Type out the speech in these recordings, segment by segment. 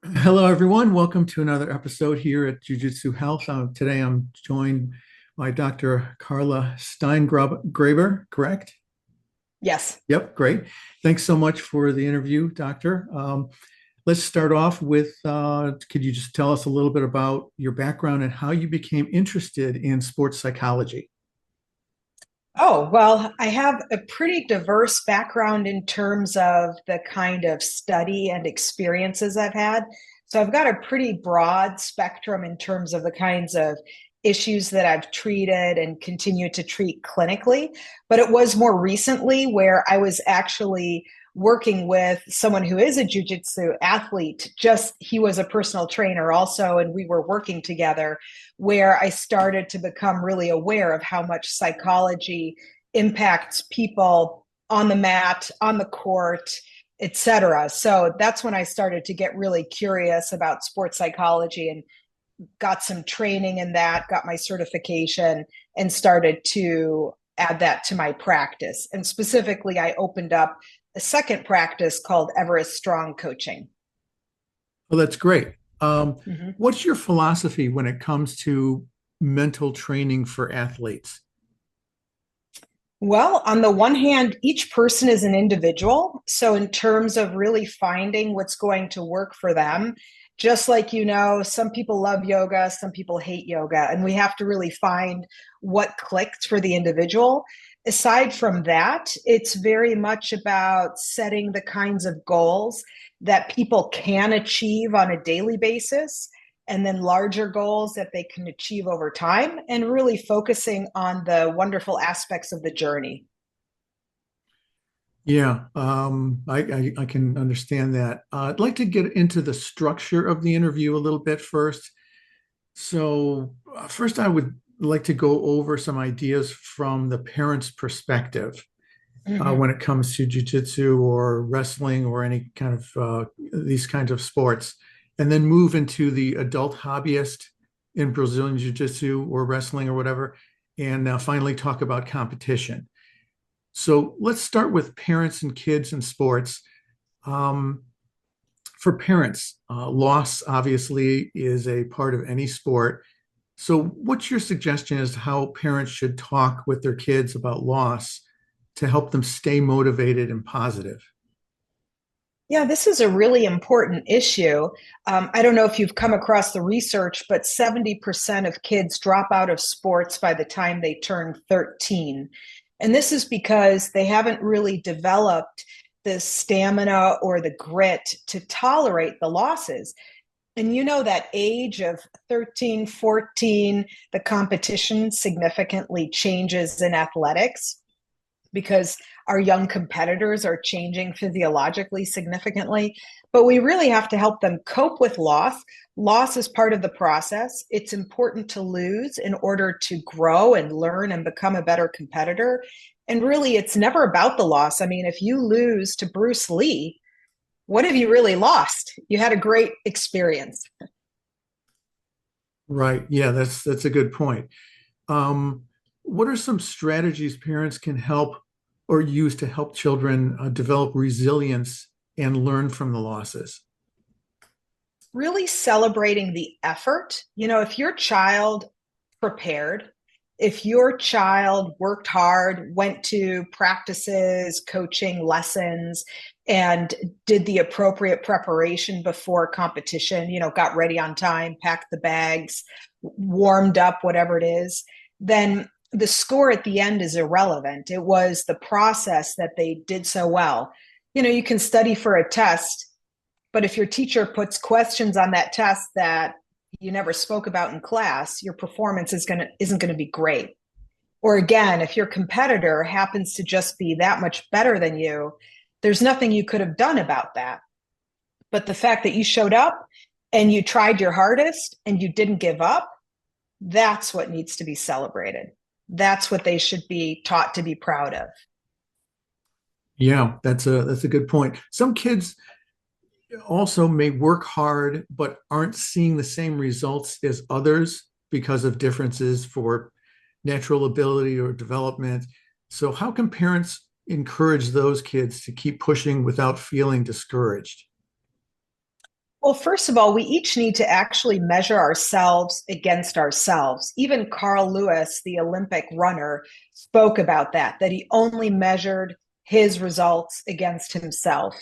Hello, everyone. Welcome to another episode here at Jiu-Jitsu Health. Today, I'm joined by Dr. Karla Steingraber, correct? Yes. Yep, great. Thanks so much for the interview, Doctor. Let's start off with, could you just tell us a little bit about your background and how you became interested in sports psychology? Oh, well, I have a pretty diverse background in terms of the kind of study and experiences I've had. So I've got a pretty broad spectrum in terms of the kinds of issues that I've treated and continue to treat clinically. But it was more recently where I was actually working with someone who is a jujitsu athlete. Just he was a personal trainer also, and we were working together where I started to become really aware of how much psychology impacts people on the mat, on the court, etc. So that's when I started to get really curious about sports psychology and got some training in that, got my certification, and started to add that to my practice. And specifically, I opened up a second practice called Everest Strong Coaching. Well, that's great. Mhm. What's your philosophy when it comes to mental training for athletes? Well, on the one hand, each person is an individual. So, in terms of really finding what's going to work for them, just like some people love yoga, some people hate yoga, and we have to really find what clicked for the individual. Aside from that, it's very much about setting the kinds of goals that people can achieve on a daily basis and then larger goals that they can achieve over time, and really focusing on the wonderful aspects of the journey. Yeah, I can understand that. I'd like to get into the structure of the interview a little bit first. So, first, I would like to go over some ideas from the parent's perspective Mm-hmm. when it comes to jujitsu or wrestling or any kind of these kinds of sports, and then move into the adult hobbyist in Brazilian jiu-jitsu or wrestling or whatever, and finally talk about competition. So let's start with parents and kids in sports. Um, for parents, loss obviously is a part of any sport. So, what's your suggestion as to how parents should talk with their kids about loss to help them stay motivated and positive? Yeah, this is a really important issue. I don't know if you've come across the research, but 70% of kids drop out of sports by the time they turn 13. And this is because they haven't really developed the stamina or the grit to tolerate the losses. And that age of 13, 14, the competition significantly changes in athletics because our young competitors are changing physiologically significantly. But we really have to help them cope with loss. Loss is part of the process. It's important to lose in order to grow and learn and become a better competitor. And really, it's never about the loss. I mean, if you lose to Bruce Lee, what have you really lost? You had a great experience. Right. Yeah, that's a good point. Um, what are some strategies parents can help or use to help children develop resilience and learn from the losses? Really celebrating the effort. If your child prepared, if your child worked hard, went to practices, coaching lessons, and did the appropriate preparation before competition, got ready on time, packed the bags, warmed up, whatever it is, then the score at the end is irrelevant. It was the process that they did so well. You can study for a test, but if your teacher puts questions on that test that you never spoke about in class, your performance isn't going to be great. Or again, if your competitor happens to just be that much better than you, there's nothing you could have done about that. But the fact that you showed up and you tried your hardest and you didn't give up, that's what needs to be celebrated. That's what they should be taught to be proud of. Yeah, that's a good point. Some kids also may work hard but aren't seeing the same results as others because of differences for natural ability or development. So, how can parents encourage those kids to keep pushing without feeling discouraged? Well, first of all, we each need to actually measure ourselves against ourselves. Even Carl Lewis, the Olympic runner, spoke about that he only measured his results against himself.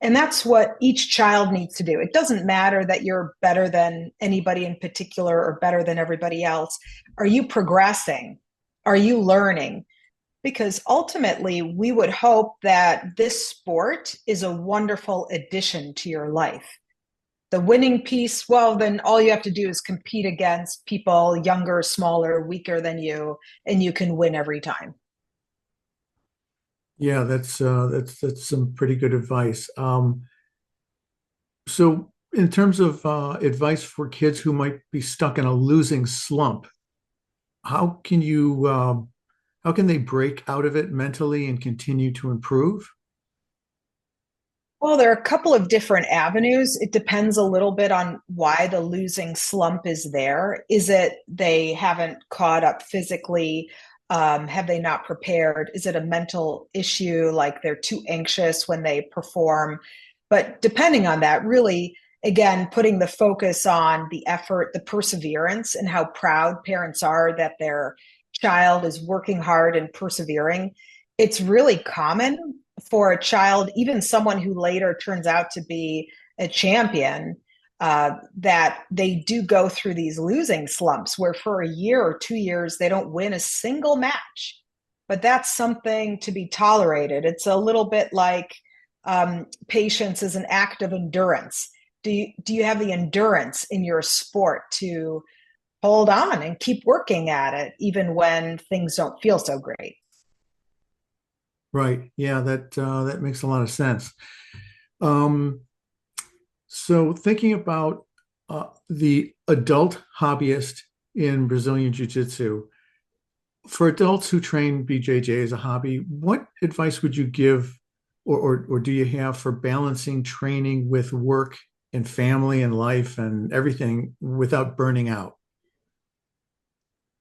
And that's what each child needs to do. It doesn't matter that you're better than anybody in particular or better than everybody else. Are you progressing? Are you learning? Because ultimately, we would hope that this sport is a wonderful addition to your life. The winning piece, well, then all you have to do is compete against people younger, smaller, weaker than you, and you can win every time. Yeah, that's some pretty good advice. So in terms of advice for kids who might be stuck in a losing slump, how can you how can they break out of it mentally and continue to improve? Well, there are a couple of different avenues. It depends a little bit on why the losing slump is there. Is it they haven't caught up physically? Have they not prepared? Is it a mental issue, like they're too anxious when they perform? But depending on that, really, again, putting the focus on the effort, the perseverance, and how proud parents are that their child is working hard and persevering. It's really common for a child, even someone who later turns out to be a champion, that they do go through these losing slumps where for a year or 2 years they don't win a single match. But that's something to be tolerated. It's a little bit like patience is an act of endurance. Do you have the endurance in your sport to hold on and keep working at it even when things don't feel so great? Right. Yeah, that makes a lot of sense. Um, so thinking about the adult hobbyist in Brazilian Jiu-Jitsu, for adults who train BJJ as a hobby, what advice would you give or do you have for balancing training with work and family and life and everything without burning out?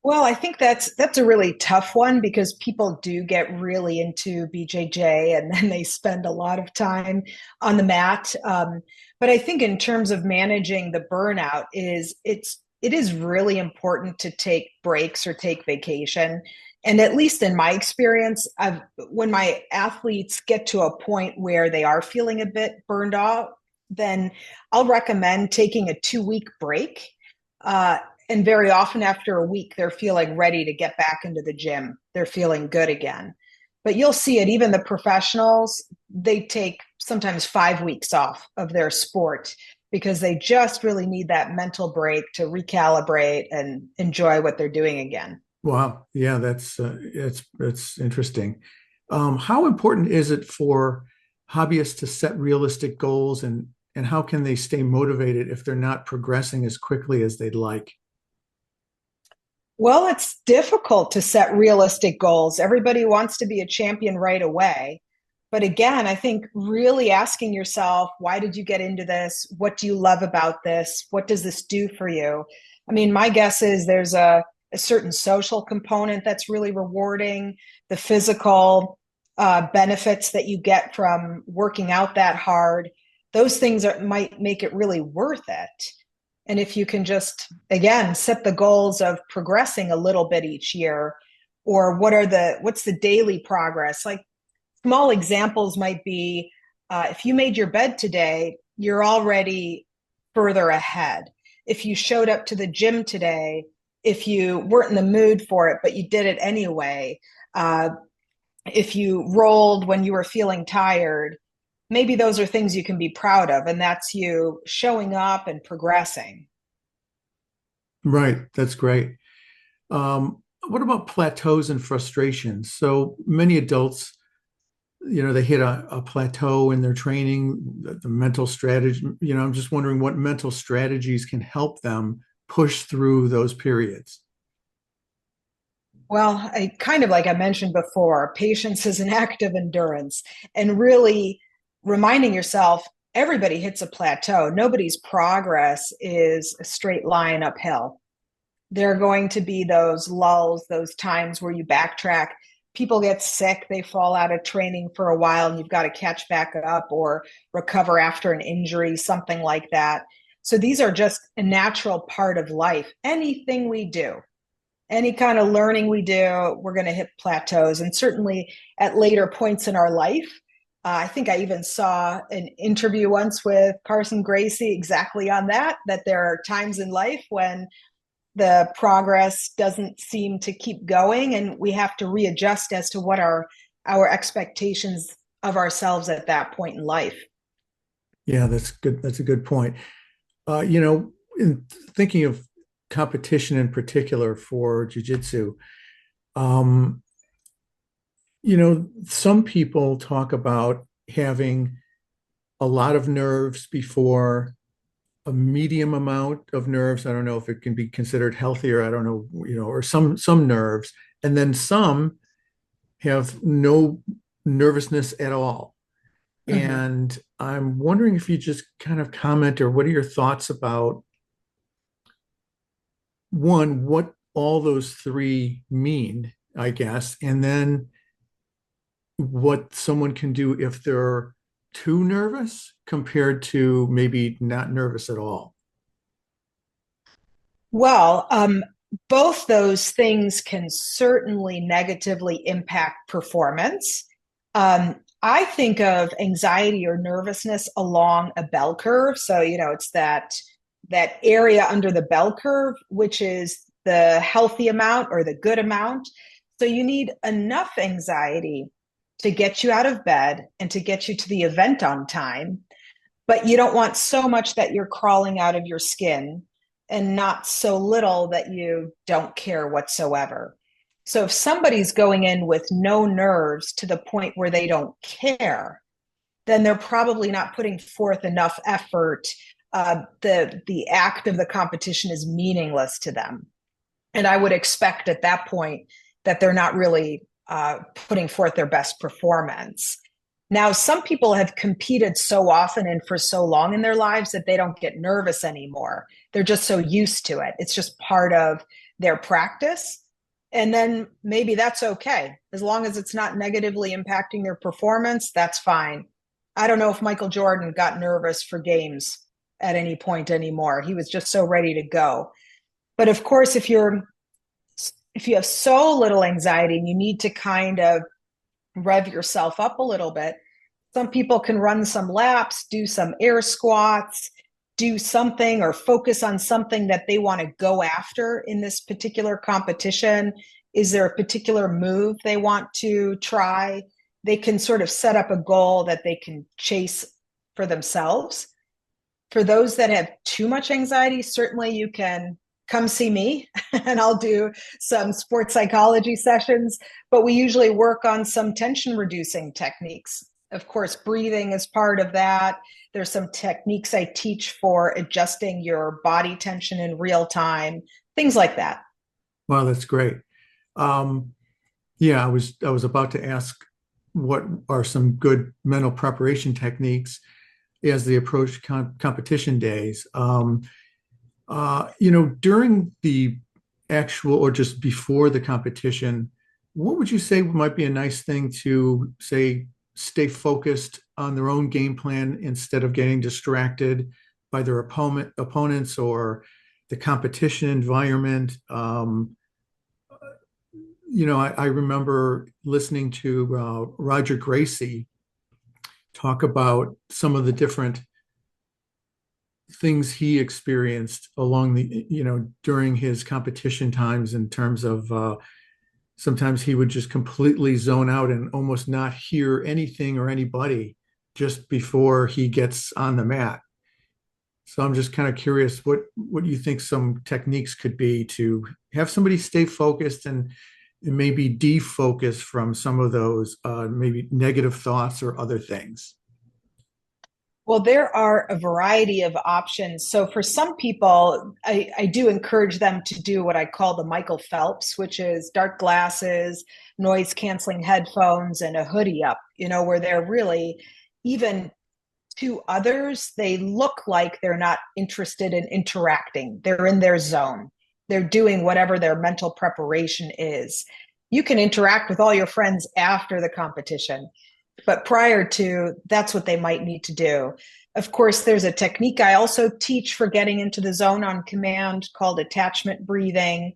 Well, I think that's a really tough one because people do get really into BJJ and then they spend a lot of time on the mat. But I think in terms of managing the burnout, it is really important to take breaks or take vacation. And at least in my experience, when my athletes get to a point where they are feeling a bit burned out, then I'll recommend taking a 2 week break. Uh, and very often after a week, they're feeling ready to get back into the gym. They're feeling good again. But you'll see it, even the professionals, they take sometimes 5 weeks off of their sport because they just really need that mental break to recalibrate and enjoy what they're doing again. Wow. Yeah, that's interesting. How important is it for hobbyists to set realistic goals and how can they stay motivated if they're not progressing as quickly as they'd like? Well, it's difficult to set realistic goals. Everybody wants to be a champion right away. But again, I think really asking yourself, why did you get into this? What do you love about this? What does this do for you? I mean, my guess is there's a certain social component that's really rewarding, the physical benefits that you get from working out that hard. Those things might make it really worth it. And if you can just, again, set the goals of progressing a little bit each year, or what's the daily progress? Like small examples might be if you made your bed today, you're already further ahead. If you showed up to the gym today, if you weren't in the mood for it, but you did it anyway, uh, if you rolled when you were feeling tired, maybe those are things you can be proud of. And that's you showing up and progressing. Right. That's great. What about plateaus and frustrations? So many adults, they hit a plateau in their training, the mental strategy, I'm just wondering what mental strategies can help them push through those periods. Well, I kind of like I mentioned before, patience is an act of endurance and really reminding yourself everybody hits a plateau. Nobody's progress is a straight line uphill. There are going to be those lulls, those times where you backtrack. people get sick, they fall out of training for a while, and you've got to catch back up or recover after an injury, something like that. So these are just a natural part of life. Anything we do, any kind of learning we do, we're going to hit plateaus. And certainly at later points in our life, I think I even saw an interview once with Carson Gracie exactly on that, that there are times in life when the progress doesn't seem to keep going, and we have to readjust as to what are our expectations of ourselves at that point in life. Yeah, that's good. That's a good point. In thinking of competition in particular for jiu-jitsu, um, some people talk about having a lot of nerves before a medium amount of nerves. I don't know if it can be considered healthier. I don't know, or some nerves, and then some have no nervousness at all. Mm-hmm. And I'm wondering if you just kind of comment, or what are your thoughts about one, what all those three mean, I guess, and then what someone can do if they're too nervous compared to maybe not nervous at all. Well, both those things can certainly negatively impact performance. I think of anxiety or nervousness along a bell curve. So, it's that area under the bell curve, which is the healthy amount or the good amount. So you need enough anxiety to get you out of bed and to get you to the event on time, but you don't want so much that you're crawling out of your skin, and not so little that you don't care whatsoever. So if somebody's going in with no nerves to the point where they don't care, then they're probably not putting forth enough effort. The act of the competition is meaningless to them, and I would expect at that point that they're not really putting forth their best performance. Now, some people have competed so often and for so long in their lives that they don't get nervous anymore. They're just so used to it. It's just part of their practice. And then maybe that's okay. As long as it's not negatively impacting their performance, that's fine. I don't know if Michael Jordan got nervous for games at any point anymore. He was just so ready to go. But of course, if you have so little anxiety and you need to kind of rev yourself up a little bit, some people can run some laps, do some air squats, do something or focus on something that they want to go after in this particular competition. Is there a particular move they want to try? They can sort of set up a goal that they can chase for themselves. For those that have too much anxiety, certainly you can come see me and I'll do some sports psychology sessions, but we usually work on some tension reducing techniques. Of course, breathing is part of that. There's some techniques I teach for adjusting your body tension in real time, things like that. Wow, that's great. Um, yeah, I was about to ask what are some good mental preparation techniques as they approach competition days. During the actual or just before the competition, what would you say might be a nice thing to say, stay focused on their own game plan instead of getting distracted by their opponents or the competition environment? I remember listening to Roger Gracie talk about some of the different things he experienced along during his competition times, in terms of sometimes he would just completely zone out and almost not hear anything or anybody just before he gets on the mat. So I'm just kind of curious what you think some techniques could be to have somebody stay focused and maybe defocus from some of those maybe negative thoughts or other things. Well, there are a variety of options. So for some people, I do encourage them to do what I call the Michael Phelps, which is dark glasses, noise canceling headphones, and a hoodie up, where they're really, even to others, they look like they're not interested in interacting. They're in their zone. They're doing whatever their mental preparation is. You can interact with all your friends after the competition, but prior to, that's what they might need to do. Of course, there's a technique I also teach for getting into the zone on command called attachment breathing.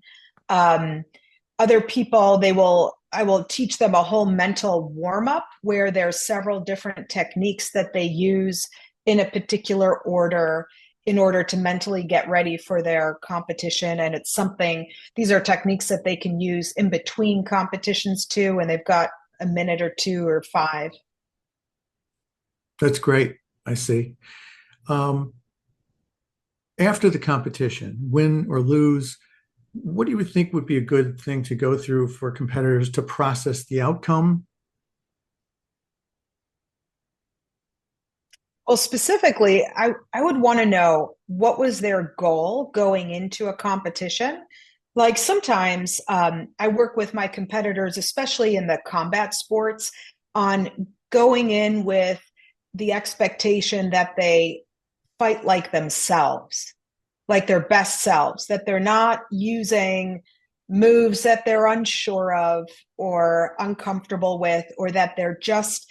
Um, Other people, I will teach them a whole mental warm up where there's several different techniques that they use in a particular order in order to mentally get ready for their competition. And it's something, these are techniques that they can use in between competitions too, and they've got a minute or two or five. That's great. I see. Um, After the competition, win or lose, what do you think would be a good thing to go through for competitors to process the outcome? Well, specifically, I would want to know what was their goal going into a competition. Like sometimes I work with my competitors, especially in the combat sports, on going in with the expectation that they fight like themselves, like their best selves, that they're not using moves that they're unsure of or uncomfortable with, or that they're just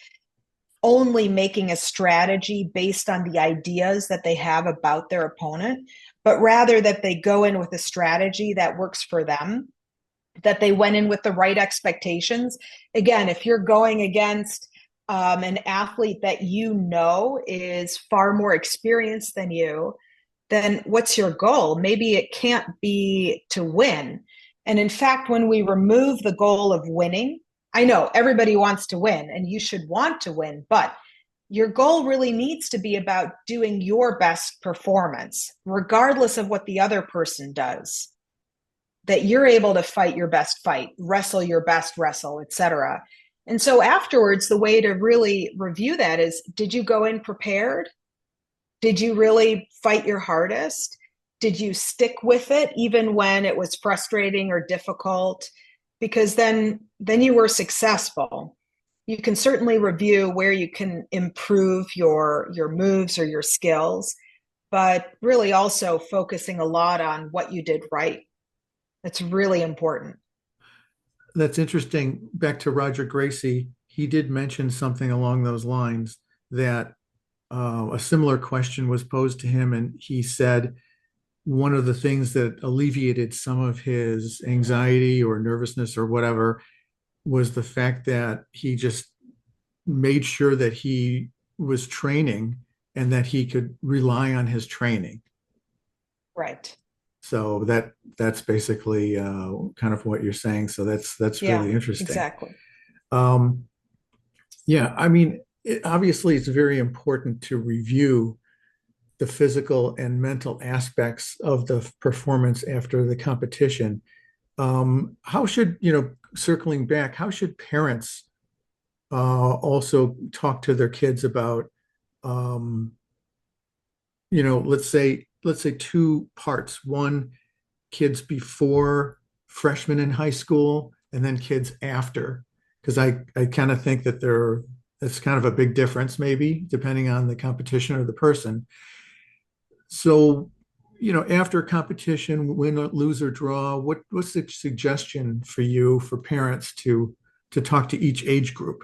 only making a strategy based on the ideas that they have about their opponent, but rather that they go in with a strategy that works for them, that they went in with the right expectations. Again, if you're going against an athlete that you know is far more experienced than you, then what's your goal? Maybe it can't be to win. And in fact, when we remove the goal of winning, I know everybody wants to win and you should want to win, but your goal really needs to be about doing your best performance, regardless of what the other person does, that you're able to fight your best fight, wrestle your best wrestle, etc. And so afterwards, the way to really review that is, did you go in prepared? Did you really fight your hardest? Did you stick with it even when it was frustrating or difficult? Because then you were successful. You can certainly review where you can improve your moves or your skills, but really also focusing a lot on what you did right. That's really important. That's interesting. Back to Roger Gracie, he did mention something along those lines that a similar question was posed to him, and he said one of the things that alleviated some of his anxiety or nervousness or whatever was the fact that he just made sure that he was training and that he could rely on his training. Right. So that's basically kind of what you're saying. So that's Yeah, really interesting. exactly. Um, yeah, I mean, obviously, it's very important to review the physical and mental aspects of the performance after the competition. How should, circling back, how should parents also talk to their kids about, um, let's say two parts. One, kids before freshmen in high school, and then kids after. Because I kind of think that that's kind of a big difference, maybe, depending on the competition or the person. So, after a competition, win or lose or draw, what's the suggestion for you for parents to talk to each age group?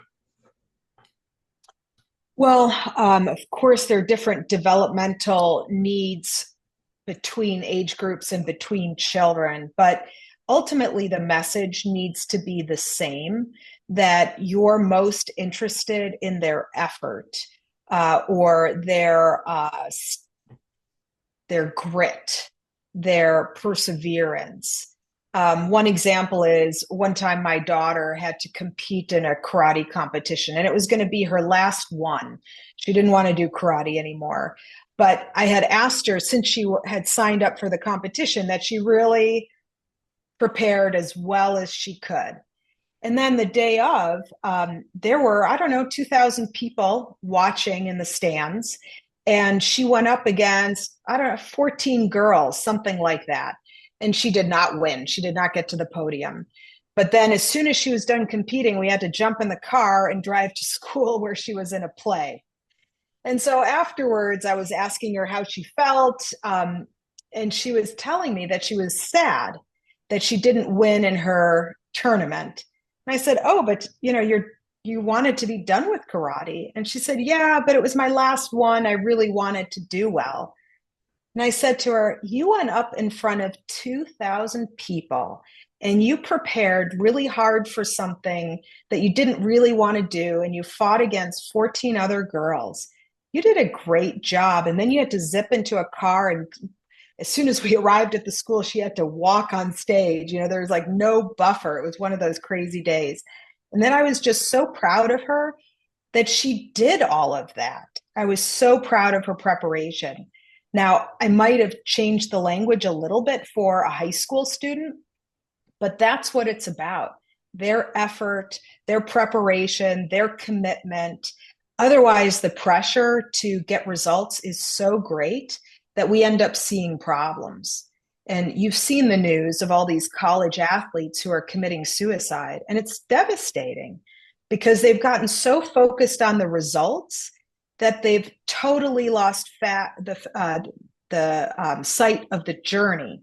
Well, of course, there are different developmental needs between age groups and between children, but ultimately the message needs to be the same, that you're most interested in their effort or their grit, their perseverance. One example is one time my daughter had to compete in a karate competition, and it was going to be her last one. She didn't want to do karate anymore. But I had asked her, since she had signed up for the competition, that she really prepared as well as she could. And then the day of, there were, I don't know, 2,000 people watching in the stands. And she went up against, I don't know, 14 girls, something like that. And she did not win. She did not get to the podium. But then as soon as she was done competing, we had to jump in the car and drive to school where she was in a play. And so afterwards, I was asking her how she felt. And she was telling me that she was sad that she didn't win in her tournament. And I said, oh, but you wanted to be done with karate. And she said, yeah, but it was my last one. I really wanted to do well. And I said to her, you went up in front of 2,000 people and you prepared really hard for something that you didn't really want to do. And you fought against 14 other girls. You did a great job. And then you had to zip into a car. And as soon as we arrived at the school, she had to walk on stage. There was like no buffer. It was one of those crazy days. And then I was just so proud of her that she did all of that. I was so proud of her preparation. Now, I might have changed the language a little bit for a high school student, but that's what it's about. Their effort, their preparation, their commitment. Otherwise, the pressure to get results is so great that we end up seeing problems. And you've seen the news of all these college athletes who are committing suicide, and it's devastating because they've gotten so focused on the results that they've totally lost the sight of the journey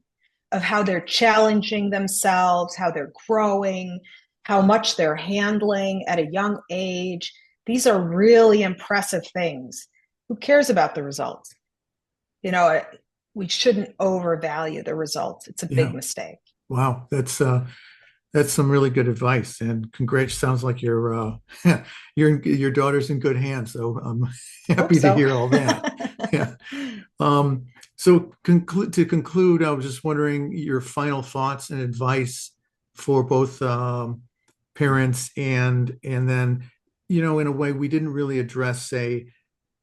of how they're challenging themselves, how they're growing, how much they're handling at a young age. These are really impressive things. Who cares about the results? We shouldn't overvalue the results. It's a Yeah. big mistake. Wow. That's some really good advice. And congrats, sounds like your daughter's in good hands. So I'm Hope happy to so. hear all that. Yeah. So to conclude, I was just wondering your final thoughts and advice for both parents and then, in a way we didn't really address, say,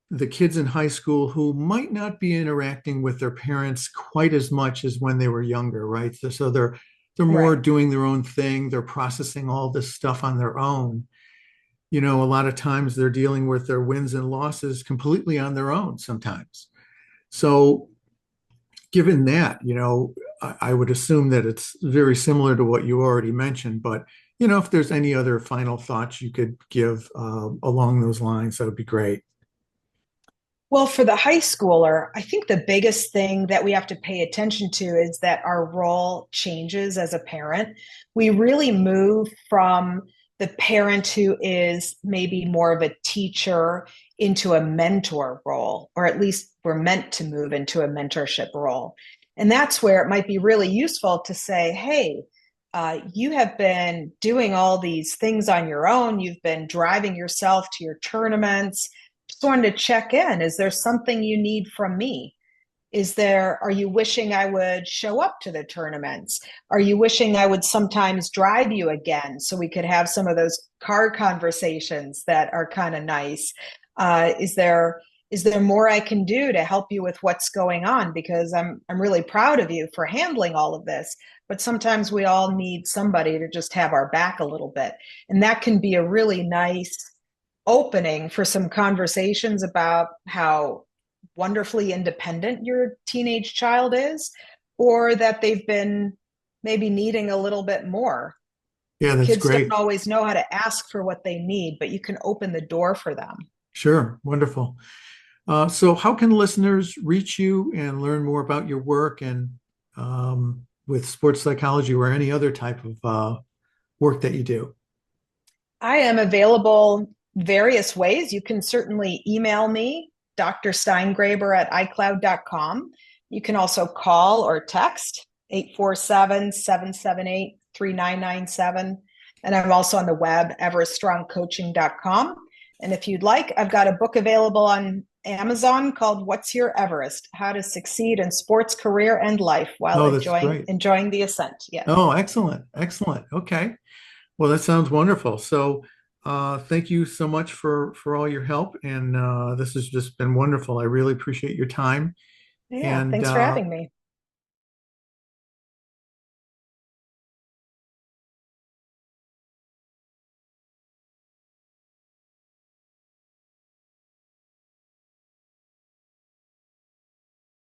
the kids in high school who might not be interacting with their parents quite as much as when they were younger, right? So they're more Right. doing their own thing. They're processing all this stuff on their own. A lot of times they're dealing with their wins and losses completely on their own sometimes. So given that, I would assume that it's very similar to what you already mentioned, but if there's any other final thoughts you could give along those lines, that would be great. Well, for the high schooler, I think the biggest thing that we have to pay attention to is that our role changes as a parent. We really move from the parent who is maybe more of a teacher into a mentor role, or at least we're meant to move into a mentorship role. And that's where it might be really useful to say, hey, you have been doing all these things on your own. You've been driving yourself to your tournaments. Just wanted to check in. Is there something you need from me? Are you wishing I would show up to the tournaments? Are you wishing I would sometimes drive you again so we could have some of those car conversations that are kind of nice? Is there more I can do to help you with what's going on? Because I'm really proud of you for handling all of this. But sometimes we all need somebody to just have our back a little bit. And that can be a really nice opening for some conversations about how wonderfully independent your teenage child is, or that they've been maybe needing a little bit more. Yeah, that's Kids don't great. always know how to ask for what they need, but you can open the door for them. Sure. Wonderful. So how can listeners reach you and learn more about your work and with sports psychology or any other type of work that you do? I am available various ways. You can certainly email me, Dr. Steingraber at iCloud.com. You can also call or text 847-778-3997. And I'm also on the web, evereststrongcoaching.com. And if you'd like, I've got a book available on Amazon called What's Your Everest? How to Succeed in Sports, Career, and Life while Oh, that's great. enjoying the ascent. Yes. Oh, excellent. Excellent. Okay. Well, that sounds wonderful. So, thank you so much for all your help, and this has just been wonderful. I really appreciate your time, Yeah. and Thanks for having me.